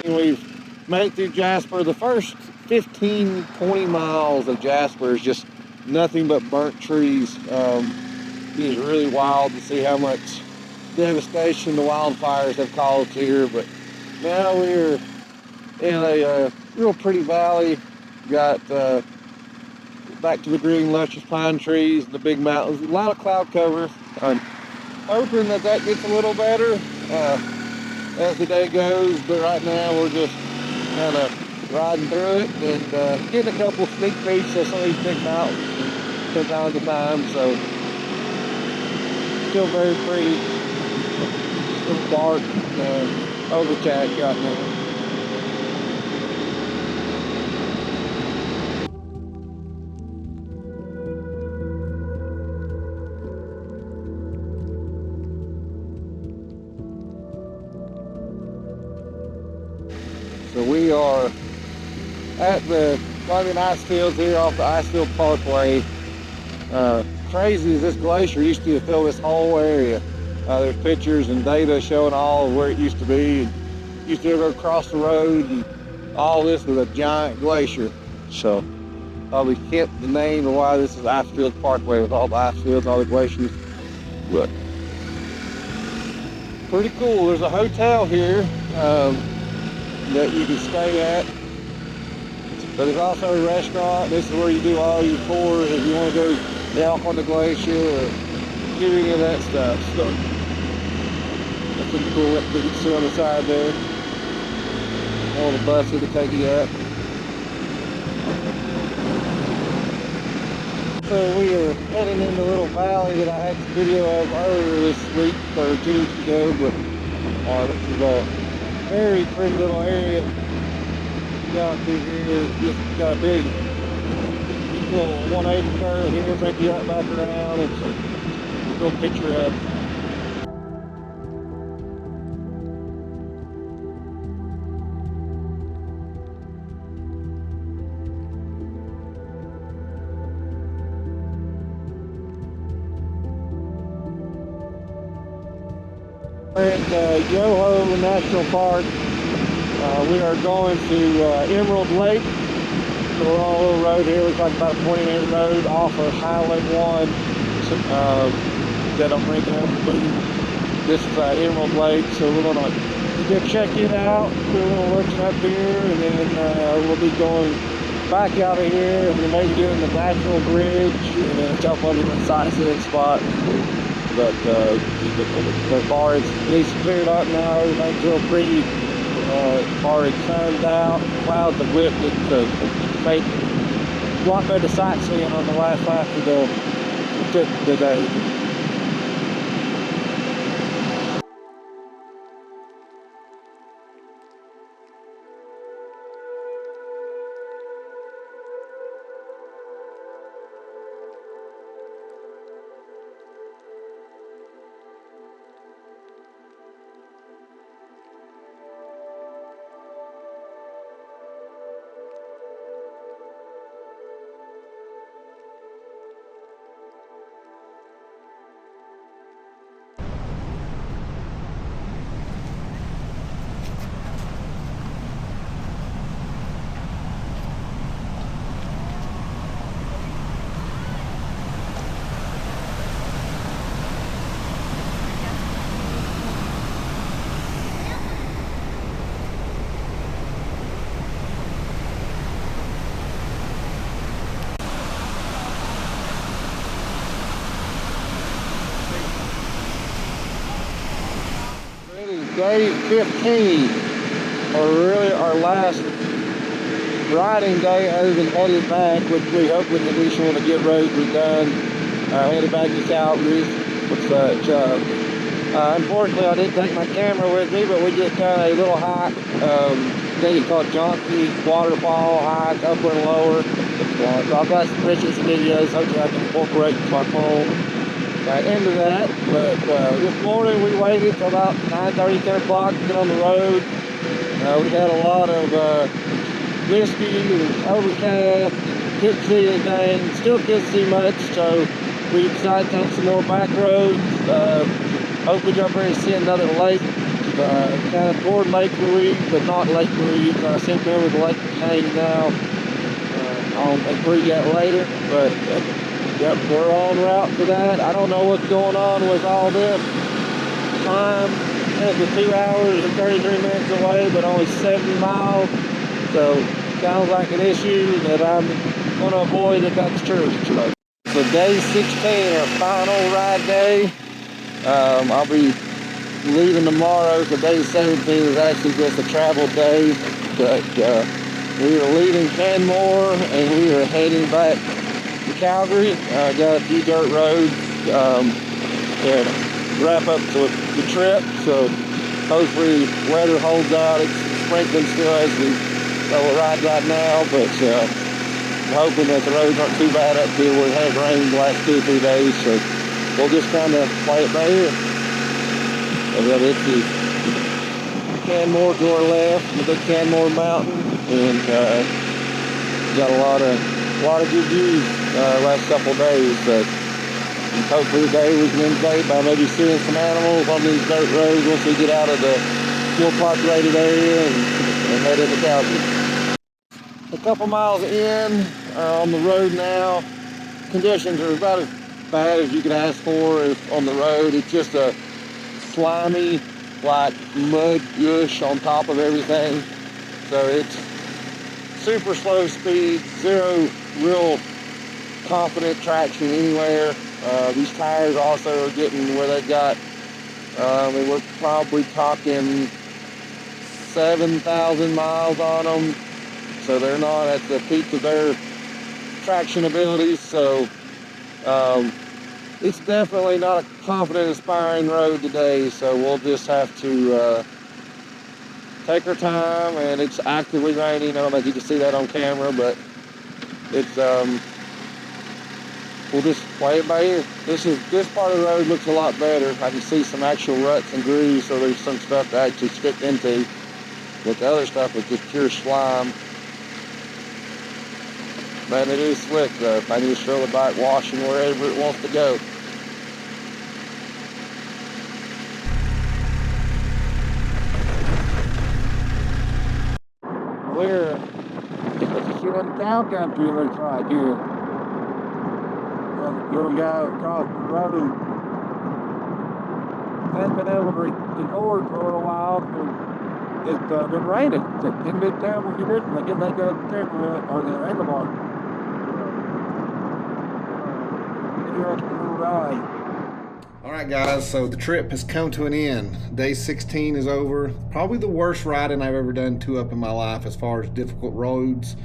We've made it through Jasper. The first 15-20 miles of Jasper is just nothing but burnt trees. It is really wild to see how much devastation the wildfires have caused here, but now we're in a real pretty valley. Got back to the green luscious pine trees and the big mountains. A lot of cloud cover. I'm hoping that gets a little better as the day goes, but right now we're just kind of riding through it and getting a couple sneak peeks of some of these big mountains from time to time. So still very pretty. Still dark and overcast right now. So we are at the Guardian Ice Fields here off the Iceville Parkway. Crazy as this glacier used to fill this whole area. There's pictures and data showing all of where it used to be. It used to go across the road, and all this was a giant glacier. So probably kept the name of why this is Ice Fields Parkway, with all the ice fields, all the glaciers. But pretty cool. There's a hotel here that you can stay at. But there's also a restaurant. This is where you do all your tours if you want to go down on the glacier or do any of that stuff. So that's pretty cool. That you can see on the side there. All the buses to take you up. So we are heading in the little valley that I had the video of earlier this week or 2 weeks ago. But this is a very pretty little area. Down through here, just got a big little 180 curve here, take you right back around and go picture up. We're at Yoho National Park. We are going to Emerald Lake. So we're on a little road here. Looks like about a 20-minute road off of Highway 1 that I'm bringing up. This is Emerald Lake, so we're going to go check it out. Do a little looking up here, and then we'll be going back out of here, and maybe doing the National Bridge, and then a couple of different sightseeing spots. But so far it's cleared up now. Everything's real pretty. Far as sun's out, clouds have lifted to make a lot better sightseeing on the last half of the day. Day 15, or really our last riding day other than headed back, which we hope we at least want to get roads redone. Headed back to Calgary with such. Unfortunately, I didn't take my camera with me, but we just done a little hike. I think it's called Johnson's Waterfall hike, upper and lower. So I've got some pictures and videos. Hopefully I can incorporate my phone right into that. But this morning we waited till about 9:30, 10 o'clock to get on the road. We had a lot of whiskey and overcast, couldn't see anything, still couldn't see much, so we decided to take some more back roads. Hopefully jump here and see another lake, kind of toward Lake Louise, but not Lake Louise. I seem to remember the lake name now. I'll include that later, but yep, we're en route for that. I don't know what's going on with all this. Time is 2 hours and 33 minutes away, but only 70 miles. So sounds like an issue that I'm going to avoid if that's true. So day 16, our final ride day. I'll be leaving tomorrow, so day 17 is actually just a travel day. But we are leaving Canmore and we are heading back to Calgary. Got a few dirt roads and wrap up the trip. So hopefully weather holds out. It's sprinkling still as we ride right now, but I'm hoping that the roads aren't too bad up here. We had rain the last 2 or 3 days, so we'll just kind of play it by ear. It's the Canmore to our left, the big Canmore Mountain, and got a lot of a lot of good views last couple of days, but hopefully today we can end the day by maybe seeing some animals on these dirt roads once we get out of the more populated area and head into Calgary. A couple miles in on the road now. Conditions are about as bad as you could ask for on the road. It's just a slimy, like mud gush on top of everything. So it's super slow speed, zero real confident traction anywhere. These tires also are getting where they got, we're probably talking 7,000 miles on them. So they're not at the peak of their traction abilities. So it's definitely not a confident, inspiring road today. So we'll just have to take our time, and it's actively raining. I don't know if you can see that on camera, but it's we'll just play it by ear. This part of the road looks a lot better. I can see some actual ruts and grooves, so there's some stuff to actually stick into. But the other stuff is just pure slime. Man, it is slick though. I can just throw the bike washing wherever it wants to go. We're in cow country, looks like here. Little guy across the road. Hasn't been able to record for a little while because it's been raining. It's been terrible conditions. I guess they go careful or the handlebar. Interesting little ride. Alright guys, so the trip has come to an end. Day 16 is over. Probably the worst riding I've ever done up in my life as far as difficult roads.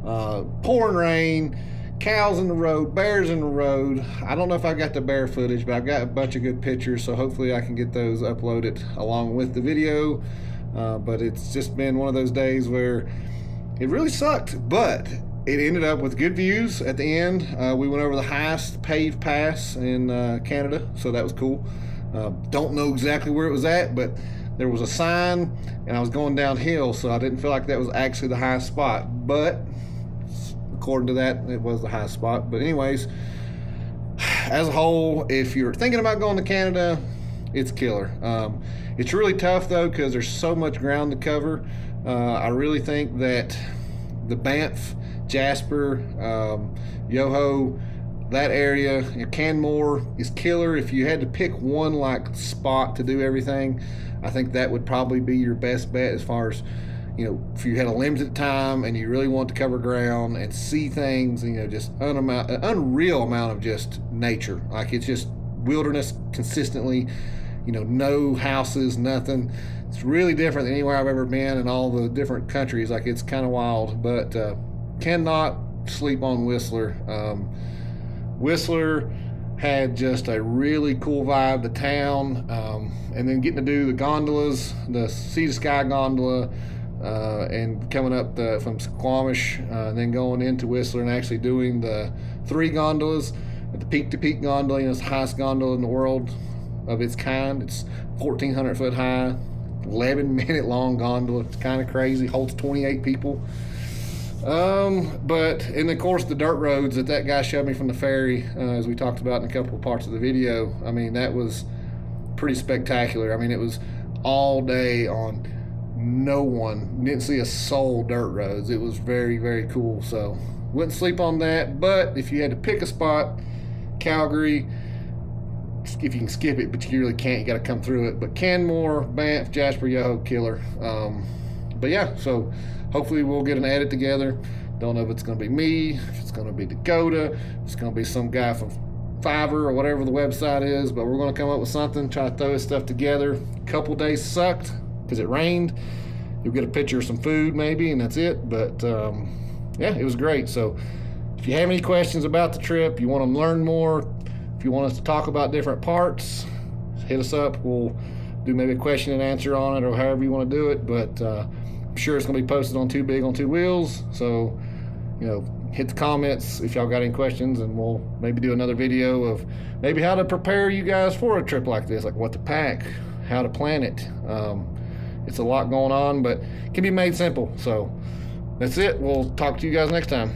Pouring rain, cows in the road, bears in the road. I don't know if I got the bear footage, but I've got a bunch of good pictures, so hopefully I can get those uploaded along with the video. But it's just been one of those days where it really sucked, but it ended up with good views at the end. We went over the highest paved pass in Canada, so that was cool. Don't know exactly where it was at, but there was a sign and I was going downhill, so I didn't feel like that was actually the highest spot, but according to that, it was the highest spot. But anyways, as a whole, if you're thinking about going to Canada, it's killer. It's really tough though, because there's so much ground to cover. I really think that the Banff, Jasper, Yoho, that area, Canmore is killer. If you had to pick one like spot to do everything, I think that would probably be your best bet as far as, you know, if you had a limited time and you really want to cover ground and see things, you know, just an unreal amount of just nature. Like it's just wilderness consistently, you know, no houses, nothing. It's really different than anywhere I've ever been in all the different countries. Like it's kind of wild, but cannot sleep on Whistler. Whistler had just a really cool vibe, the town, and then getting to do the gondolas, the Sea to Sky gondola, and coming up from Squamish, and then going into Whistler and actually doing the 3 gondolas. The Peak to Peak gondola, you know, it's the highest gondola in the world of its kind. It's 1,400 foot high, 11-minute long gondola. It's kind of crazy, holds 28 people. But and of course the dirt roads that guy showed me from the ferry, as we talked about in a couple of parts of the video, I mean, that was pretty spectacular. I mean, it was all day on didn't see a soul dirt roads. It was very, very cool. So wouldn't sleep on that. But if you had to pick a spot, Calgary, if you can skip it, but you really can't, you got to come through it. But Canmore, Banff, Jasper, Yoho, killer. But yeah, so hopefully we'll get an edit together. Don't know if it's going to be me, if it's going to be Dakota, if it's going to be some guy from Fiverr or whatever the website is, but we're going to come up with something, try to throw this stuff together. A couple days sucked because it rained. You'll get a picture of some food maybe, and that's it. But yeah, it was great. So if you have any questions about the trip, you want to learn more, if you want us to talk about different parts, hit us up. We'll do maybe a question and answer on it, or however you want to do it. But I'm sure it's going to be posted on Too Big on Two Wheels. So, you know, hit the comments if y'all got any questions, and we'll maybe do another video of maybe how to prepare you guys for a trip like this, like what to pack, how to plan it. It's a lot going on, but it can be made simple. So that's it. We'll talk to you guys next time.